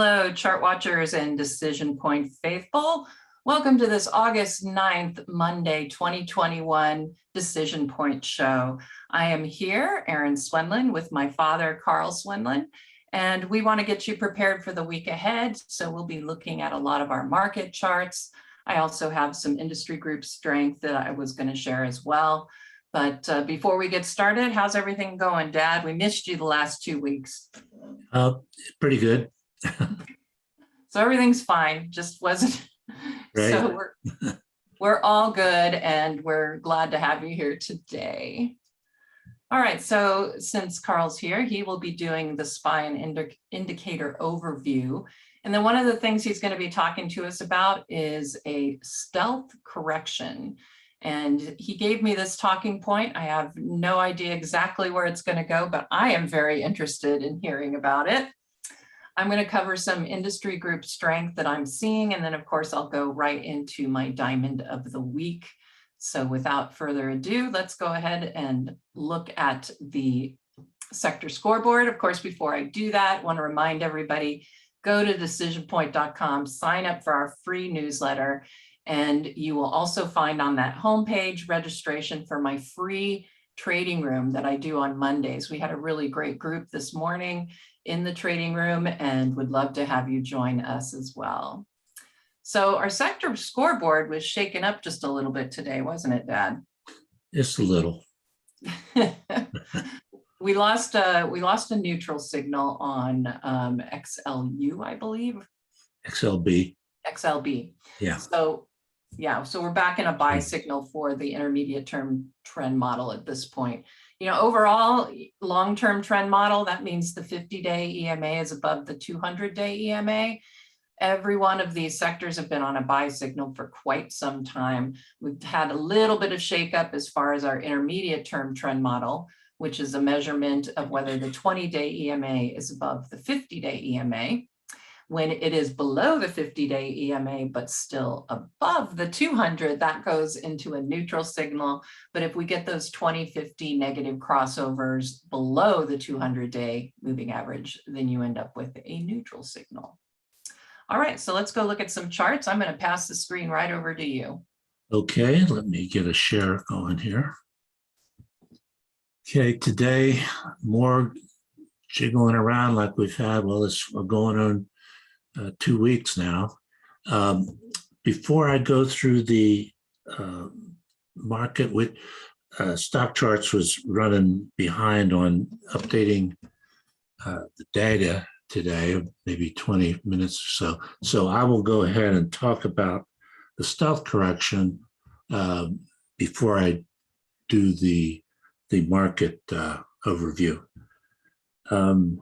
Hello, chart watchers and Decision Point faithful. Welcome to this August 9th, Monday, 2021 Decision Point show. I am here, Erin Swenlin, with my father, Carl Swenlin, and we want to get you prepared for the week ahead. So we'll be looking at a lot of our market charts. I also have some industry group strength that I was going to share as well. But before we get started, how's everything going, Dad? We missed you the last 2 weeks. Pretty good. So everything's fine, just wasn't. Right. So we're all good, and we're glad to have you here today. All right, so since Carl's here, he will be doing the SPY and indicator overview. And then one of the things he's going to be talking to us about is a stealth correction. And he gave me this talking point. I have no idea exactly where it's going to go, but I am very interested in hearing about it. I'm going to cover some industry group strength that I'm seeing, and then of course I'll go right into my diamond of the week. So without further ado, let's go ahead and look at the sector scoreboard. Of course, before I do that, I want to remind everybody, go to DecisionPoint.com, sign up for our free newsletter, and you will also find on that homepage registration for my free trading room that I do on Mondays. We had a really great group this morning in the trading room and would love to have you join us as well. So our sector scoreboard was shaken up just a little bit today, wasn't it, Dad? Just a little. We lost a neutral signal on XLU, I believe. XLB. XLB. Yeah. So we're back in a buy signal for the intermediate term trend model at this point. You know, overall long-term trend model, that means the 50-day EMA is above the 200-day EMA. Every one of these sectors have been on a buy signal for quite some time. We've had a little bit of shakeup as far as our intermediate term trend model, which is a measurement of whether the 20-day EMA is above the 50-day EMA. When it is below the 50-day EMA, but still above the 200, that goes into a neutral signal. But if we get those 20-50 negative crossovers below the 200-day moving average, then you end up with a neutral signal. All right, so let's go look at some charts. I'm going to pass the screen right over to you. Okay, let me get a share going here. Okay, today, more jiggling around like we've had. Well, we're going on 2 weeks now. Before I go through the market, with StockCharts was running behind on updating the data today, maybe 20 minutes or so. So I will go ahead and talk about the stealth correction before I do the market overview. And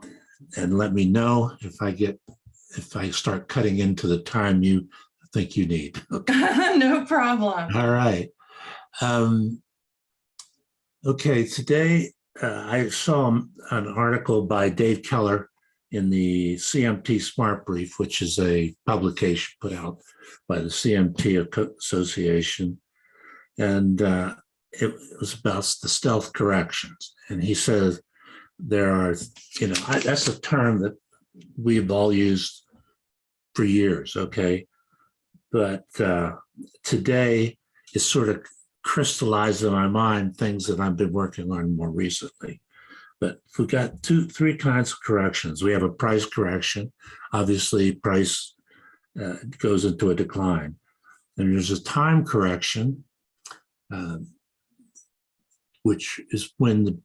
let me know if I start cutting into the time you think you need. Okay. No problem. All right. Okay, today I saw an article by Dave Keller in the CMT Smart Brief, which is a publication put out by the CMT Association. And it was about the stealth corrections. And he says there are, that's a term that we've all used for years, okay? But today it's sort of crystallized in my mind things that I've been working on more recently. But we've got three kinds of corrections. We have a price correction. Obviously, price goes into a decline. And there's a time correction, which is when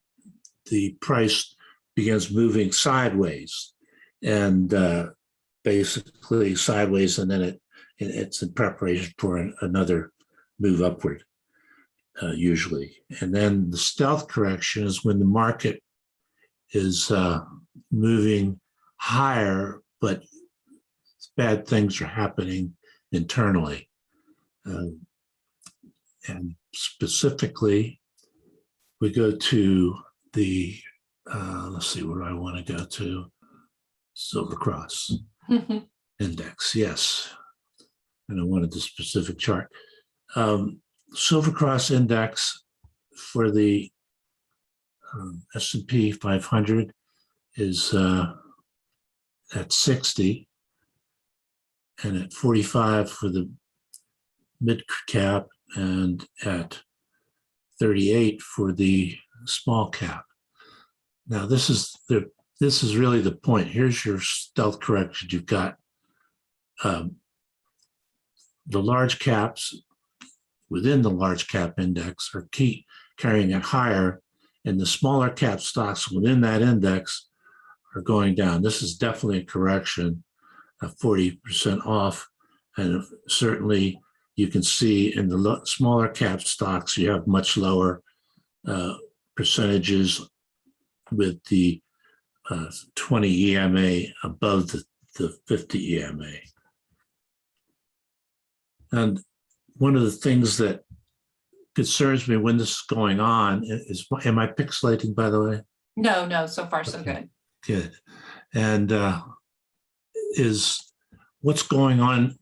the price begins moving sideways. And basically sideways, and then it's in preparation for another move upward, usually. And then the stealth correction is when the market is moving higher, but bad things are happening internally. And specifically, we go to the, let's see, where do I want to go to? Silver Cross Index, yes. And I wanted the specific chart. Silver Cross Index for the S&P 500 is at 60. and at 45 for the mid cap, and at 38 for the small cap. Now this is really the point. Here's your stealth correction. You've got the large caps within the large cap index are carrying it higher, and the smaller cap stocks within that index are going down. This is definitely a correction, 40% off, and certainly you can see in the smaller cap stocks you have much lower percentages with the 20 EMA above the 50 EMA. And one of the things that concerns me when this is going on is, am I pixelating, by the way? No, so far so good. Good. And is what's going on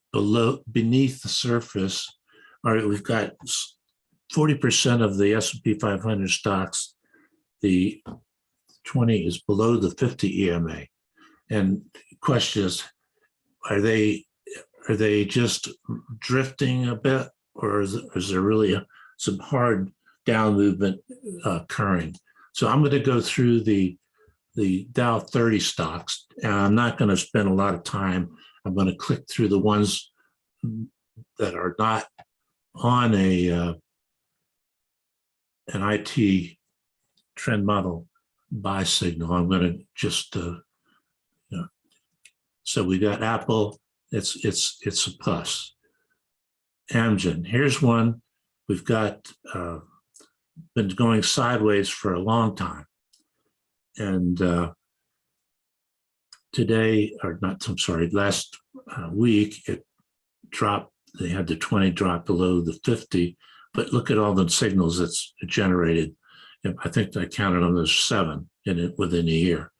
beneath the surface. All right, we've got 40% of the S&P 500 stocks, the 20 is below the 50 EMA. And the question is, are they just drifting a bit, or is there really some hard down movement occurring? So I'm going to go through the Dow 30 stocks, and I'm not going to spend a lot of time. I'm going to click through the ones that are not on an IT trend model buy signal. I'm going to just so we got Apple. It's a plus. Amgen. Here's one we've got been going sideways for a long time, and today, or not, I'm sorry, last week it dropped. They had the 20 drop below the 50, but look at all the signals that's generated. I think I counted on those 7 in it within a year.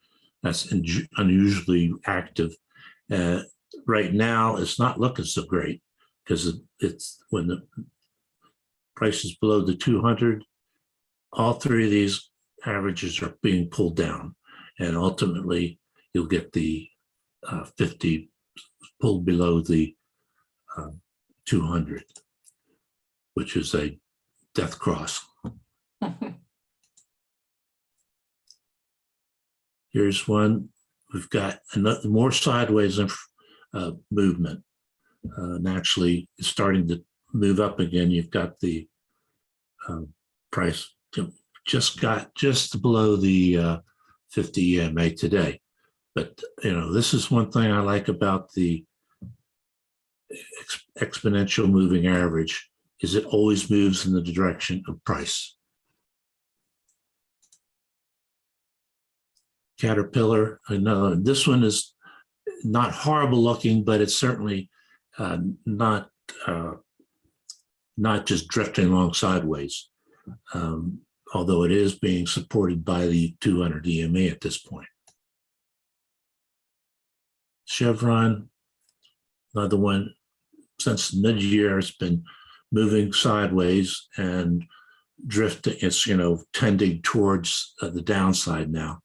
That's unusually active. Right now, it's not looking so great because it's when the price is below the 200, all 3 of these averages are being pulled down, and ultimately you'll get the 50 pulled below the 200, which is a death cross. Here's one. We've got another more sideways movement. And actually, it's starting to move up again. You've got the price just below the 50 EMA today. But this is one thing I like about the exponential moving average, is it always moves in the direction of price. Caterpillar, I know this one is not horrible looking, but it's certainly not just drifting along sideways, although it is being supported by the 200 EMA at this point. Chevron, another one, since mid-year, it's been moving sideways and drifting. It's tending towards the downside now,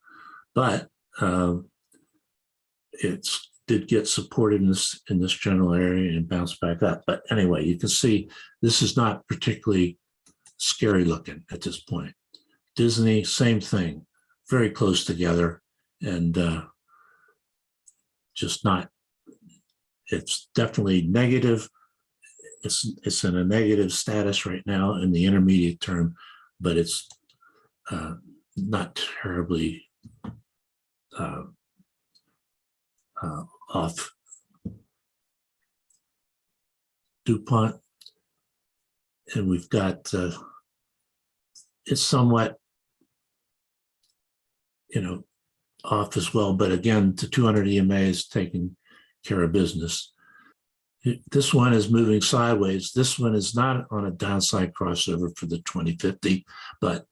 but it did get supported in this general area and bounced back up. But anyway, you can see this is not particularly scary looking at this point. Disney, same thing, very close together, and just not. It's definitely negative. It's in a negative status right now in the intermediate term, but it's not terribly off. DuPont, and we've got it's somewhat off as well, but again, the 200 EMA is taking care of business. This one is moving sideways. This one is not on a downside crossover for the 2050, but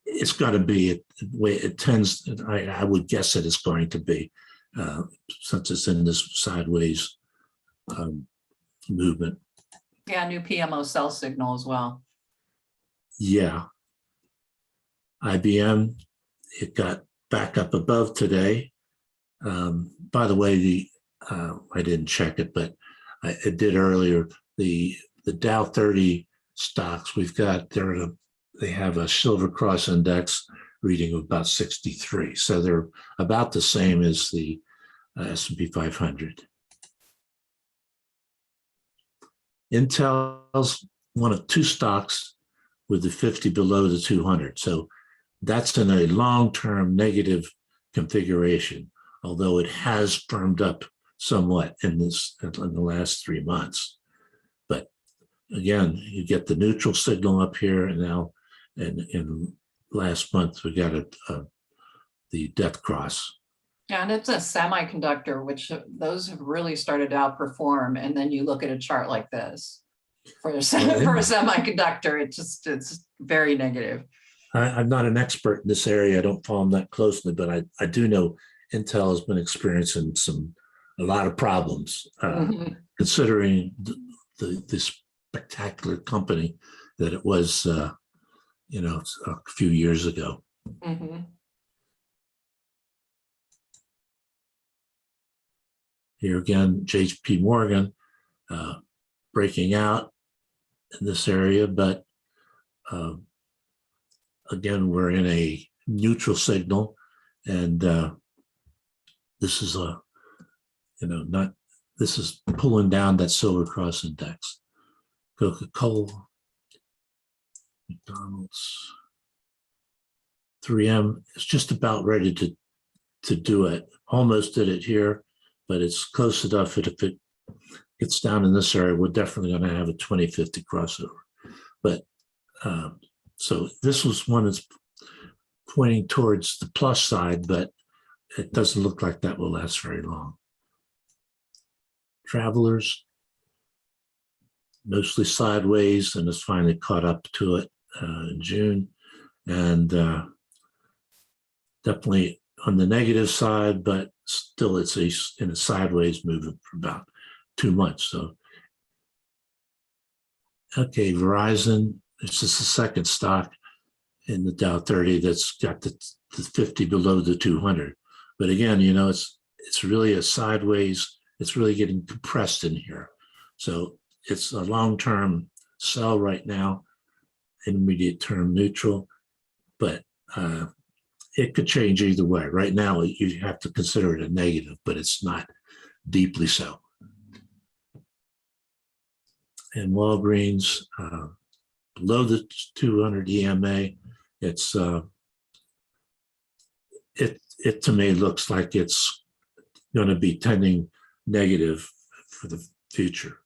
it's got to be the way it tends. I would guess that it's going to be, since it's in this sideways movement. Yeah, new PMO sell signal as well. Yeah. IBM, it got back up above today. By the way, the I didn't check it, but I did earlier. The Dow 30 stocks we've got, they have a Silver Cross index reading of about 63. So they're about the same as the S&P 500. Intel's one of two stocks with the 50 below the 200. So that's in a long-term negative configuration, although it has firmed up somewhat in the last 3 months. But again, you get the neutral signal up here, and now in last month we got the death cross. Yeah, and it's a semiconductor, which those have really started to outperform. And then you look at a chart like this for a semiconductor, it's very negative. I'm not an expert in this area. I don't follow them that closely, but I do know Intel has been experiencing a lot of problems, considering the spectacular company that it was, a few years ago. Here again, JP Morgan breaking out in this area, but again, we're in a neutral signal, and this is this is pulling down that Silver Cross index. Coca-Cola, McDonald's, 3M is just about ready to do it. Almost did it here, but it's close enough that if it gets down in this area, we're definitely going to have a 2050 crossover. But so this was one that's pointing towards the plus side, but it doesn't look like that will last very long. Travelers, mostly sideways, and it's finally caught up to it in June, and definitely on the negative side, but still it's in a sideways movement for about 2 months. So, okay, Verizon, this is the second stock in the Dow 30 that's got the 50 below the 200. But again, it's really a sideways, it's really getting compressed in here. So it's a long-term sell right now, intermediate term neutral, but it could change either way. Right now, you have to consider it a negative, but it's not deeply so. And Walgreens, below the 200 EMA, it to me looks like it's going to be tending negative for the future.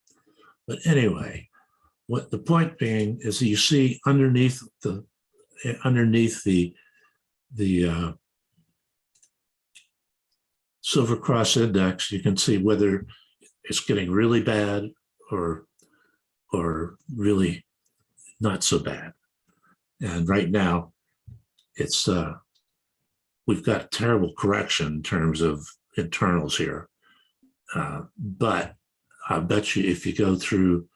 But anyway, what the point being is that you see underneath the Silver Cross index, you can see whether it's getting really bad or really not so bad. And right now, it's we've got a terrible correction in terms of internals here. But I bet you if you go through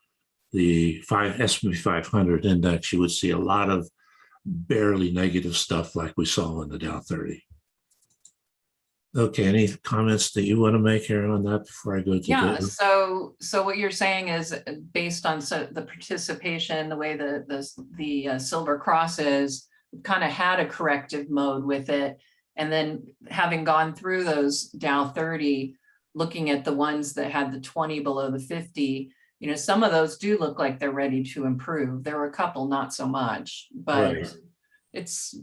the S&P 500 index, you would see a lot of barely negative stuff like we saw in the Dow 30. Okay, any comments that you want to make, Erin, on that before I go to David? So what you're saying is based on the participation, the way the Silver Cross is, we've kind of had a corrective mode with it. And then having gone through those Dow 30, looking at the ones that had the 20 below the 50, some of those do look like they're ready to improve. There were a couple not so much, but right. It's,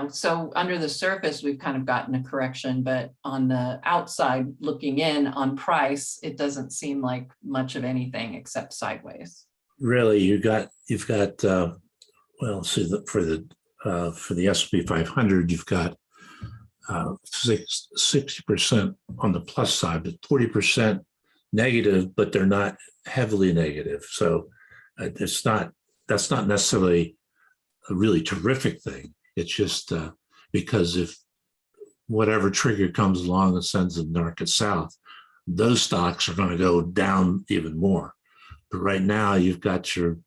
so under the surface, we've kind of gotten a correction, but on the outside looking in on price, it doesn't seem like much of anything except sideways. Really, you've got well, see, for the S&P 500, you've got 60% on the plus side, but 40% negative, but they're not heavily negative. So that's not necessarily a really terrific thing. It's just because if whatever trigger comes along that sends the market south, those stocks are going to go down even more. But right now, you've got your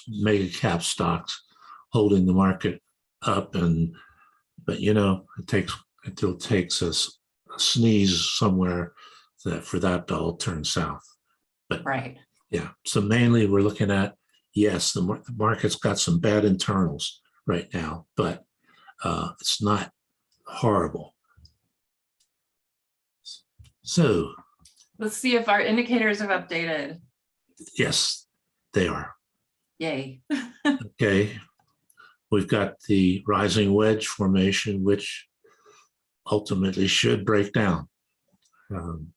mega cap stocks holding the market up, but it takes us a sneeze somewhere for that to all turn south. But Right. yeah, so mainly we're looking at, yes, the market's got some bad internals right now, but it's not horrible. So Let's see if our indicators have updated. yes, they are. Yay. Okay. We've got the rising wedge formation, which ultimately should break down. And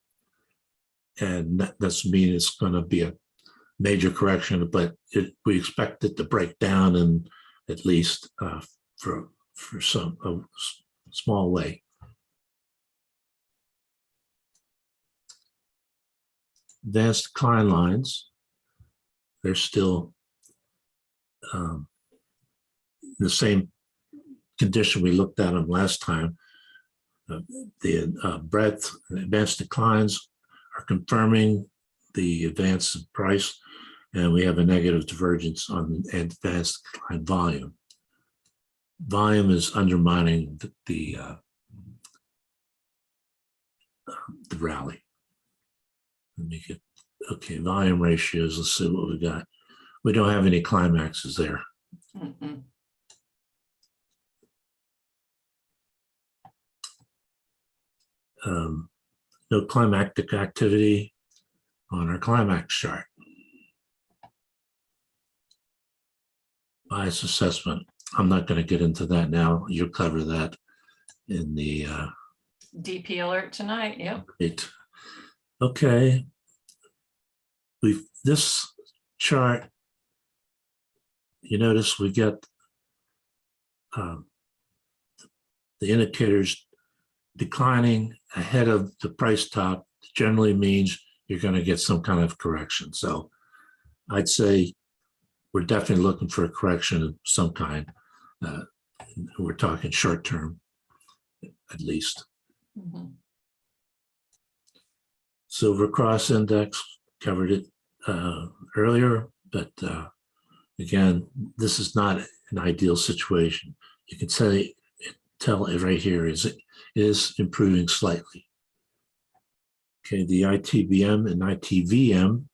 that doesn't mean it's going to be a major correction, but we expect it to break down in at least for some small way. Advanced decline lines, they're still the same condition we looked at them last time. The breadth, advanced declines are confirming the advance of price, and we have a negative divergence on advanced decline volume. Volume is undermining the rally. Let me get, okay, volume ratios, let's see what we got. We don't have any climaxes there. Mm-mm. No climactic activity on our climax chart. Bias assessment. I'm not going to get into that now. You'll cover that in the DP alert tonight. Yep. it. Okay. This chart, you notice we get the indicators declining ahead of the price top generally means you're going to get some kind of correction. So I'd say we're definitely looking for a correction of some kind. We're talking short term, at least. Mm-hmm. Silver Cross Index, covered it earlier, but again, this is not an ideal situation. You can tell it right here it is improving slightly. Okay, the ITBM and ITVM,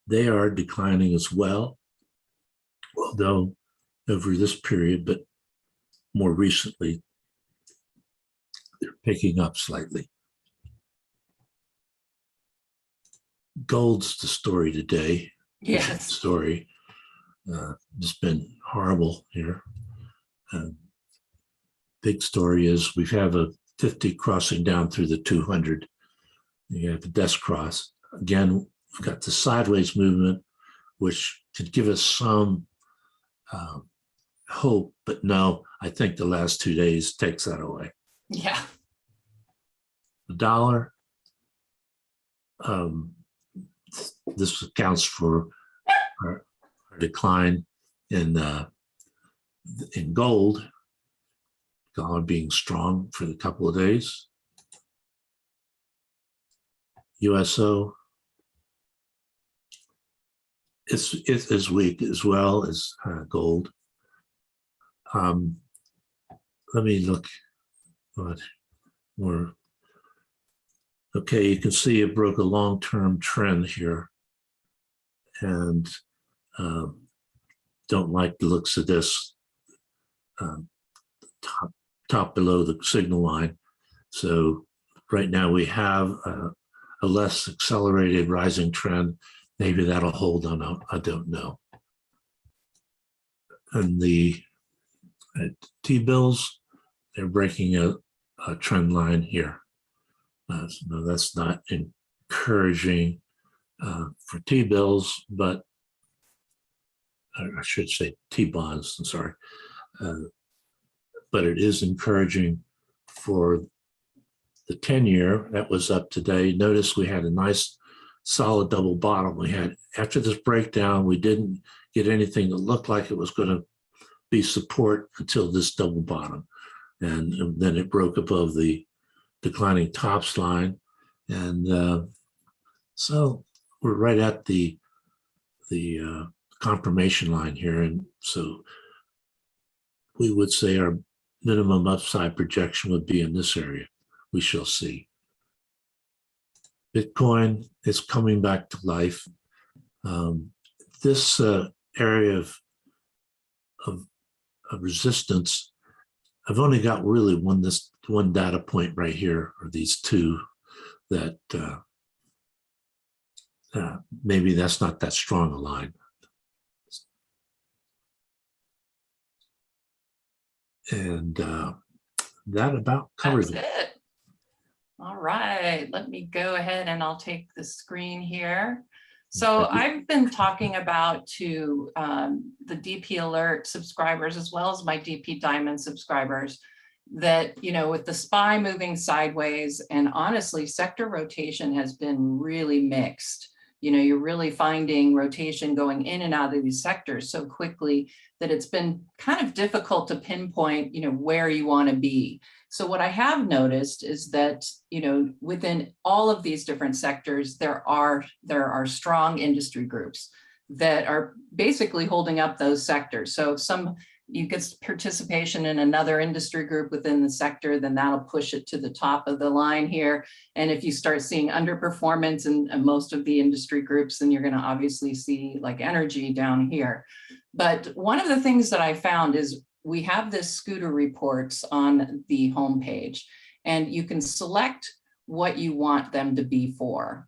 they are declining as well, although over this period, but more recently, they're picking up slightly. Gold's the story today. Yes. Story. It's been horrible here. Big story is we have a 50 crossing down through the 200. You have the desk cross. Again, we've got the sideways movement, which could give us some hope, but no, I think the last 2 days takes that away. Yeah. The dollar, this accounts for our decline in gold, dollar being strong for a couple of days. USO, it's as weak as well as gold. Let me look what more. Okay, you can see it broke a long-term trend here, and don't like the looks of this top below the signal line. So right now we have a less accelerated rising trend. Maybe that'll hold on. I don't know. And the T-bills, they're breaking a trend line here. So that's not encouraging for T-bills, but I should say T-bonds, I'm sorry. But it is encouraging for the 10-year. That was up today. Notice we had a nice solid double bottom. We had, after this breakdown, we didn't get anything that looked like it was going to be support until this double bottom. And then it broke above the declining tops line. And so we're right at the confirmation line here. And so we would say our minimum upside projection would be in this area. We shall see. Bitcoin is coming back to life. This area of resistance, I've only got really one data point right here, or these two, that maybe that's not that strong a line. And that about covers That's it. it. All right, let me go ahead and I'll take the screen here. So I've been talking about to the DP Alert subscribers, as well as my DP Diamond subscribers, that, you know, with the SPY moving sideways, and honestly, sector rotation has been really mixed. You know, you're really finding rotation going in and out of these sectors so quickly that it's been kind of difficult to pinpoint, you know, where you want to be. So what I have noticed is that, you know, within all of these different sectors, there are strong industry groups that are basically holding up those sectors. So if you get participation in another industry group within the sector, then that'll push it to the top of the line here. And if you start seeing underperformance in most of the industry groups, then you're going to obviously see like energy down here. But one of the things that I found is we have this scooter reports on the homepage, and you can select what you want them to be for.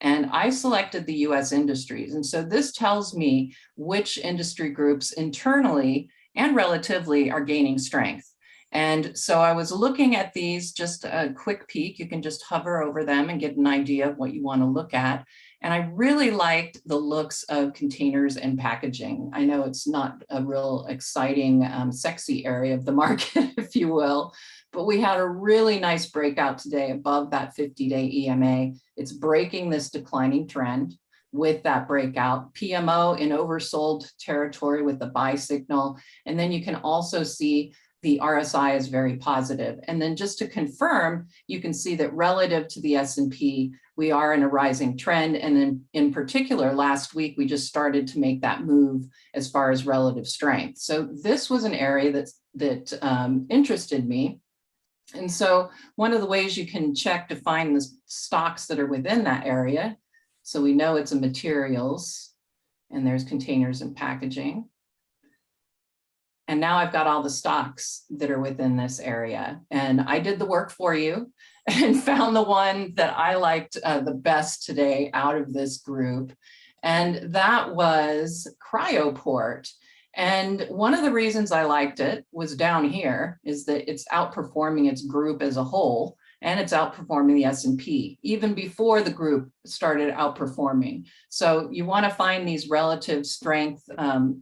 And I selected the US industries. And so this tells me which industry groups internally and relatively are gaining strength. And so I was looking at these, just a quick peek. You can just hover over them and get an idea of what you want to look at. And I really liked the looks of containers and packaging. I know it's not a real exciting, sexy area of the market, if you will, but we had a really nice breakout today above that 50-day EMA. It's breaking this declining trend with that breakout. PMO in oversold territory with the buy signal. And then you can also see the RSI is very positive. And then just to confirm, you can see that relative to the S&P, we are in a rising trend. And then in particular, last week, we just started to make that move as far as relative strength. So this was an area that interested me. And so one of the ways you can check to find the stocks that are within that area, so we know it's a materials, and there's containers and packaging. And now I've got all the stocks that are within this area. And I did the work for you and found the one that I liked the best today out of this group. And that was Cryoport. And one of the reasons I liked it was down here is that it's outperforming its group as a whole, and it's outperforming the S&P even before the group started outperforming. So you want to find these relative strength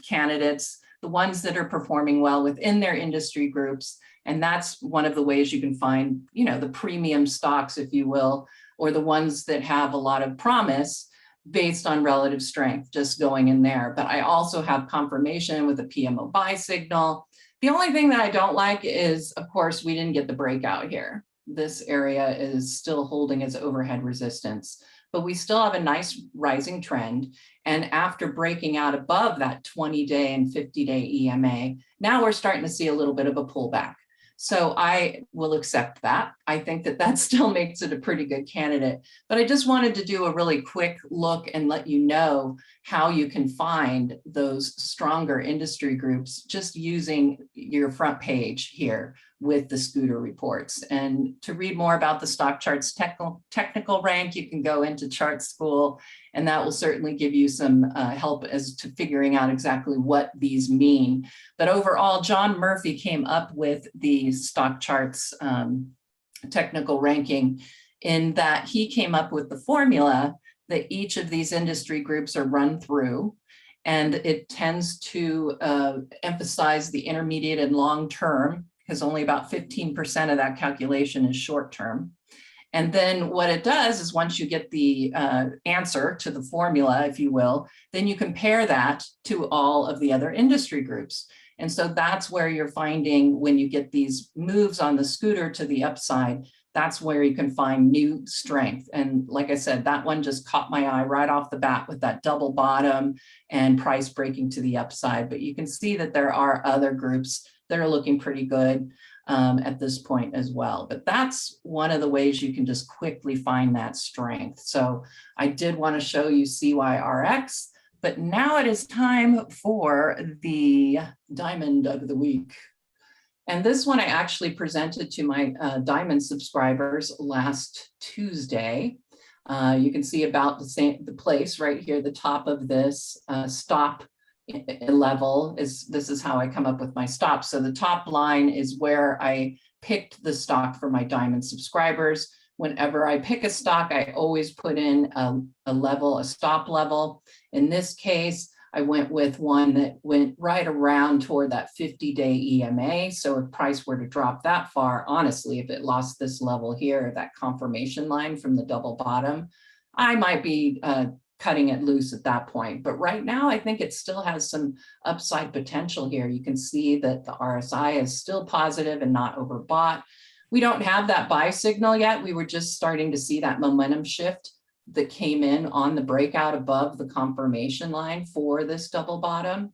candidates, the ones that are performing well within their industry groups. And that's one of the ways you can find, you know, the premium stocks, if you will, or the ones that have a lot of promise based on relative strength, just going in there. But I also have confirmation with a PMO buy signal. The only thing that I don't like is, of course, we didn't get the breakout here. This area is still holding its overhead resistance, but we still have a nice rising trend. And after breaking out above that 20-day and 50-day EMA, now we're starting to see a little bit of a pullback. So I will accept that. I think that that still makes it a pretty good candidate. But I just wanted to do a really quick look and let you know how you can find those stronger industry groups just using your front page here with the scooter reports. And to read more about the StockCharts technical rank, you can go into Chart School, and that will certainly give you some help as to figuring out exactly what these mean. But overall, John Murphy came up with the StockCharts technical ranking in that he came up with the formula that each of these industry groups are run through, and it tends to emphasize the intermediate and long term, because only about 15% of that calculation is short term. And then what it does is once you get the answer to the formula, if you will, then you compare that to all of the other industry groups. And so that's where you're finding when you get these moves on the scooter to the upside, that's where you can find new strength. And like I said, that one just caught my eye right off the bat with that double bottom and price breaking to the upside. But you can see that there are other groups that are looking pretty good. at this point as well. But that's one of the ways you can just quickly find that strength. So I did want to show you CYRX, but now it is time for the diamond of the week. And this one I actually presented to my diamond subscribers last Tuesday. You can see about the place right here, the top of this stop level this is how I come up with my stop. So the top line is where I picked the stock for my diamond subscribers. Whenever I pick a stock, I always put in a stop level. In this case, I went with one that went right around toward that 50-day EMA. So if price were to drop that far, honestly, if it lost this level here, that confirmation line from the double bottom, I might be cutting it loose at that point. But right now, I think it still has some upside potential here. You can see that the RSI is still positive and not overbought. We don't have that buy signal yet. We were just starting to see that momentum shift that came in on the breakout above the confirmation line for this double bottom.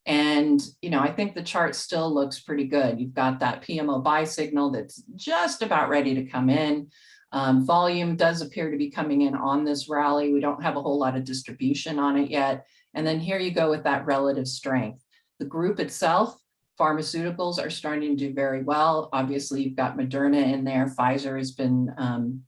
And, I think the chart still looks pretty good. You've got that PMO buy signal that's just about ready to come in. Volume does appear to be coming in on this rally. We don't have a whole lot of distribution on it yet. And then here you go with that relative strength. The group itself, pharmaceuticals are starting to do very well. Obviously, you've got Moderna in there. Pfizer has been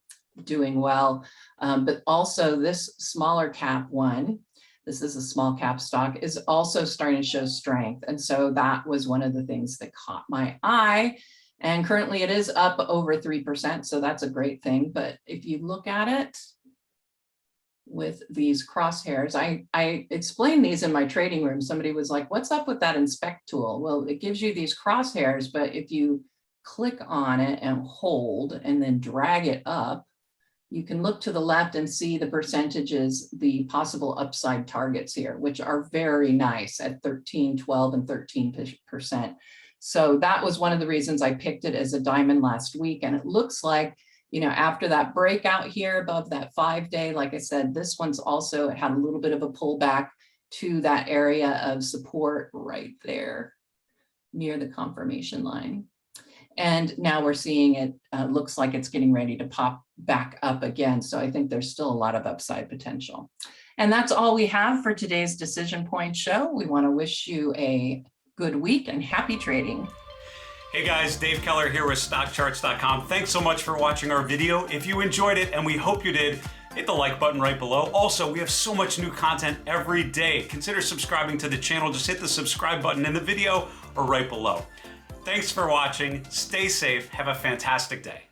doing well. But also this smaller cap one, this is a small cap stock, is also starting to show strength. And so that was one of the things that caught my eye. And currently it is up over 3%, so that's a great thing. But if you look at it with these crosshairs, I explained these in my trading room. Somebody was like, what's up with that inspect tool? Well, it gives you these crosshairs, but if you click on it and hold and then drag it up, you can look to the left and see the percentages, the possible upside targets here, which are very nice at 13, 12, and 13%. So that was one of the reasons I picked it as a diamond last week. And it looks like, after that breakout here above that 5-day, like I said, this one's also had a little bit of a pullback to that area of support right there near the confirmation line. And now we're seeing it looks like it's getting ready to pop back up again. So I think there's still a lot of upside potential. And that's all we have for today's Decision Point show. We want to wish you a good week and happy trading. Hey guys, Dave Keller here with StockCharts.com. Thanks so much for watching our video. If you enjoyed it, and we hope you did, hit the like button right below. Also, we have so much new content every day. Consider subscribing to the channel. Just hit the subscribe button in the video or right below. Thanks for watching. Stay safe. Have a fantastic day.